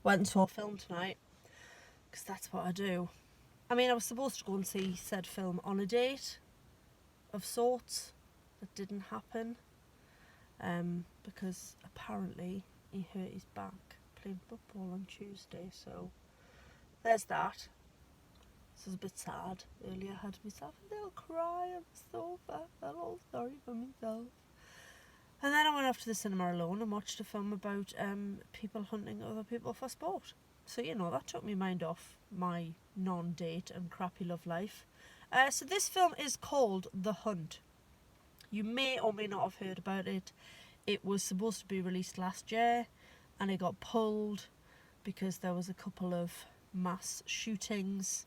went and saw a film tonight, because that's what I do. I mean, I was supposed to go and see said film on a date of sorts. That didn't happen, because apparently he hurt his back playing football on Tuesday, so there's that. This was a bit sad. Earlier I had myself a little cry on the sofa. I felt all sorry for myself. And then I went off to the cinema alone and watched a film about people hunting other people for sport. So, that took my mind off my non-date and crappy love life. So this film is called The Hunt. You may or may not have heard about it. It was supposed to be released last year, and it got pulled because there was a couple of mass shootings,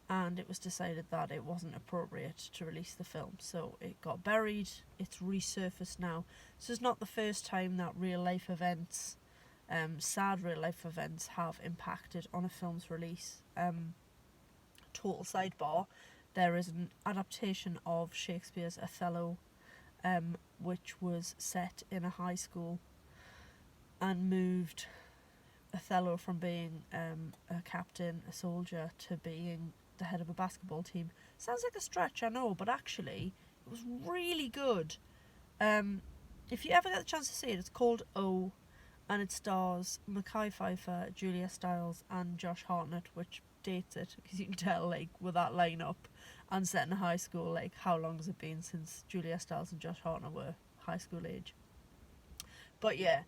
and it was decided that it wasn't appropriate to release the film, so it got buried. It's resurfaced now. So it's not the first time that real life events, sad real life events, have impacted on a film's release. Total sidebar, there is an adaptation of Shakespeare's Othello, which was set in a high school and moved Othello from being a captain, a soldier, to being the head of a basketball team. Sounds like a stretch, I know, but actually it was really good. If you ever get the chance to see it, it's called O, and it stars Mekhi Phifer, Julia Stiles and Josh Hartnett, which dates it, because you can tell, like, with that lineup and set in a high school, like, how long has it been since Julia Stiles and Josh Hartnett were high school age. But yeah,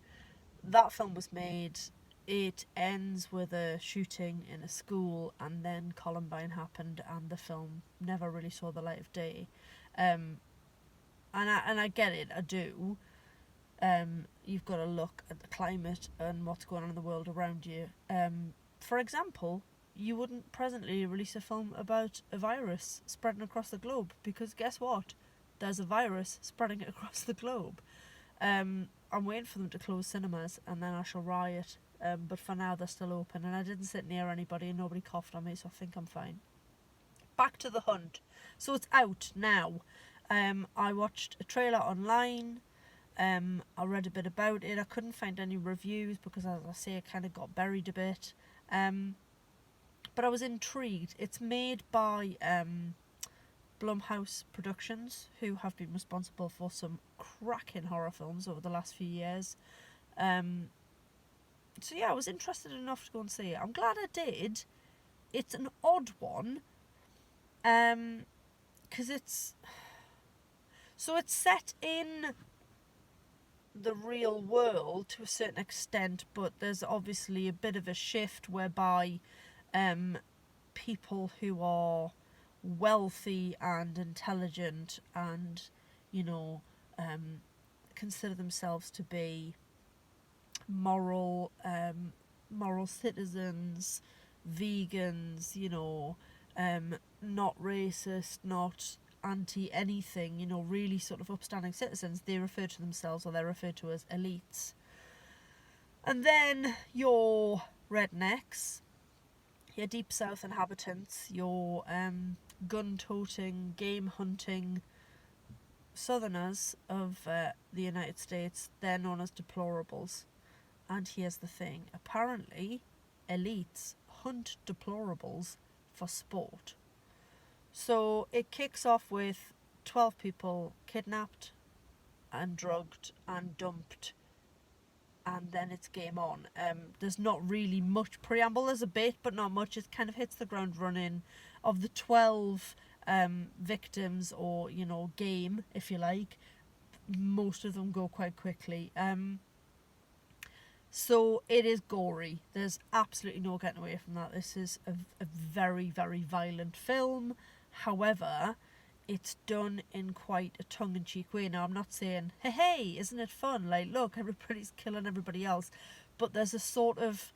that film was made. It ends with a shooting in a school, and then Columbine happened, and the film never really saw the light of day. And I get it, I do. You've got to look at the climate and what's going on in the world around you. For example, you wouldn't presently release a film about a virus spreading across the globe, because guess what? There's a virus spreading across the globe. I'm waiting for them to close cinemas, and then I shall riot. But for now they're still open, and I didn't sit near anybody and nobody coughed on me, so I think I'm fine. Back to The Hunt. So it's out now. I watched a trailer online. I read a bit about it. I couldn't find any reviews because, as I say, it kind of got buried a bit. But I was intrigued. It's made by Blumhouse Productions, who have been responsible for some cracking horror films over the last few years. So yeah, I was interested enough to go and see it. I'm glad I did. It's an odd one, because it's set in the real world to a certain extent, but there's obviously a bit of a shift whereby people who are wealthy and intelligent and, consider themselves to be moral citizens, vegans, not racist, not anti-anything, really sort of upstanding citizens. They refer to themselves, or they're referred to as elites. And then your rednecks, your deep south inhabitants, your gun-toting, game-hunting southerners of the United States, they're known as deplorables. And here's the thing, apparently elites hunt deplorables for sport. So it kicks off with 12 people kidnapped and drugged and dumped, and then it's game on. There's not really much preamble. There's a bit, but not much. It kind of hits the ground running. Of the 12 victims, or, game, if you like, most of them go quite quickly. So it is gory. There's absolutely no getting away from that. This is a very, very violent film. However, it's done in quite a tongue-in-cheek way. Now, I'm not saying, hey, isn't it fun? Like, look, everybody's killing everybody else. But there's a sort of,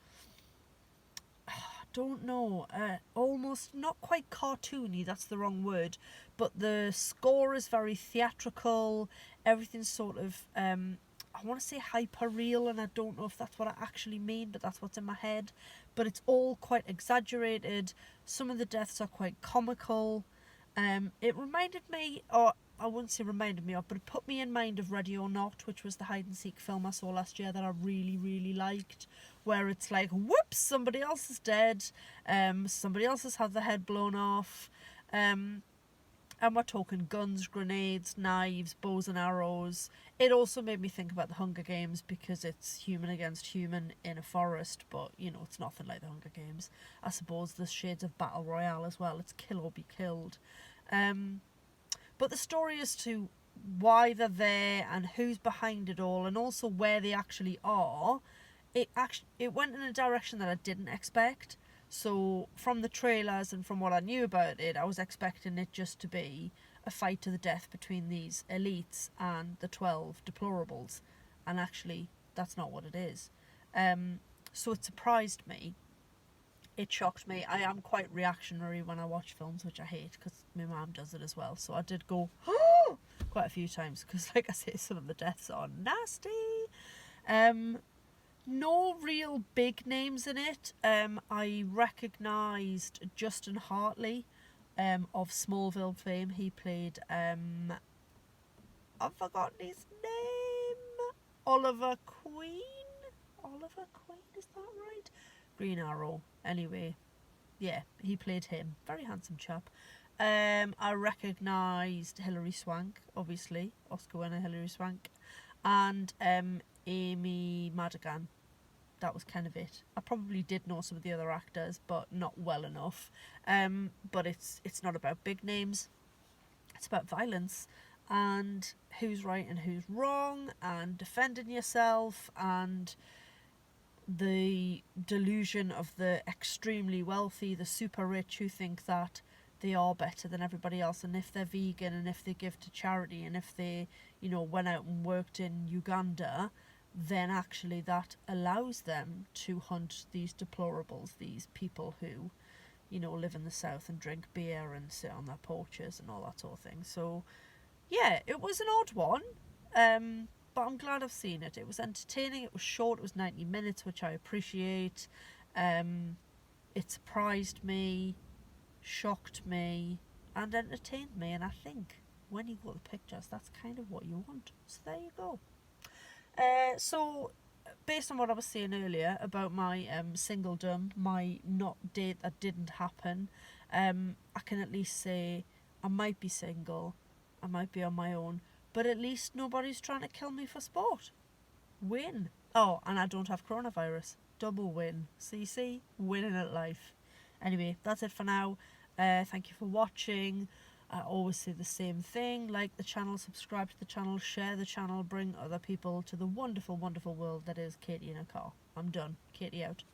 I don't know, almost not quite cartoony, that's the wrong word, but the score is very theatrical. Everything's sort of, I want to say hyper real, and I don't know if that's what I actually mean, but that's what's in my head. But it's all quite exaggerated. Some of the deaths are quite comical. It reminded me, or I wouldn't say reminded me of, but it put me in mind of Ready or Not, which was the hide and seek film I saw last year that I really, really liked, where it's like, whoops, somebody else is dead, somebody else has had their head blown off, and we're talking guns, grenades, knives, bows and arrows. It also made me think about the Hunger Games because it's human against human in a forest, but, you know, it's nothing like the Hunger Games. I suppose there's shades of Battle Royale as well. It's kill or be killed. But the story as to why they're there and who's behind it all and also where they actually are, it went in a direction that I didn't expect. So from the trailers and from what I knew about it, I was expecting it just to be a fight to the death between these elites and the 12 deplorables. And actually, that's not what it is. So it surprised me. It shocked me. I am quite reactionary when I watch films, which I hate because my mum does it as well. So I did go quite a few times because, like I say, some of the deaths are nasty. No real big names in it. I recognised Justin Hartley of Smallville fame. He played, I've forgotten his name, Oliver Queen? Oliver Queen, is that right? Green Arrow. Anyway, yeah, he played him. Very handsome chap. I recognised Hilary Swank, obviously, Oscar winner Hilary Swank, and Amy Madigan. That was kind of it. I probably did know some of the other actors, but not well enough. But it's not about big names. It's about violence and who's right and who's wrong and defending yourself and the delusion of the extremely wealthy, the super rich who think that they are better than everybody else, and if they're vegan and if they give to charity and if they, you know, went out and worked in Uganda, then actually that allows them to hunt these deplorables, these people who, you know, live in the south and drink beer and sit on their porches and all that sort of thing. So yeah, it was an odd one, but I'm glad I've seen it. It was entertaining, it was short, it was 90 minutes, which I appreciate. It surprised me, shocked me, and entertained me, and I think when you go to the pictures, that's kind of what you want. So there you go. So based on what I was saying earlier about my singledom, my not date that didn't happen, I can at least say I might be single, I might be on my own, but at least nobody's trying to kill me for sport. Win. Oh, and I don't have coronavirus. Double win. See, winning at life. Anyway, that's it for now. Thank you for watching. I always say the same thing: like the channel, subscribe to the channel, share the channel, bring other people to the wonderful, wonderful world that is Katie in a car. I'm done. Katie out.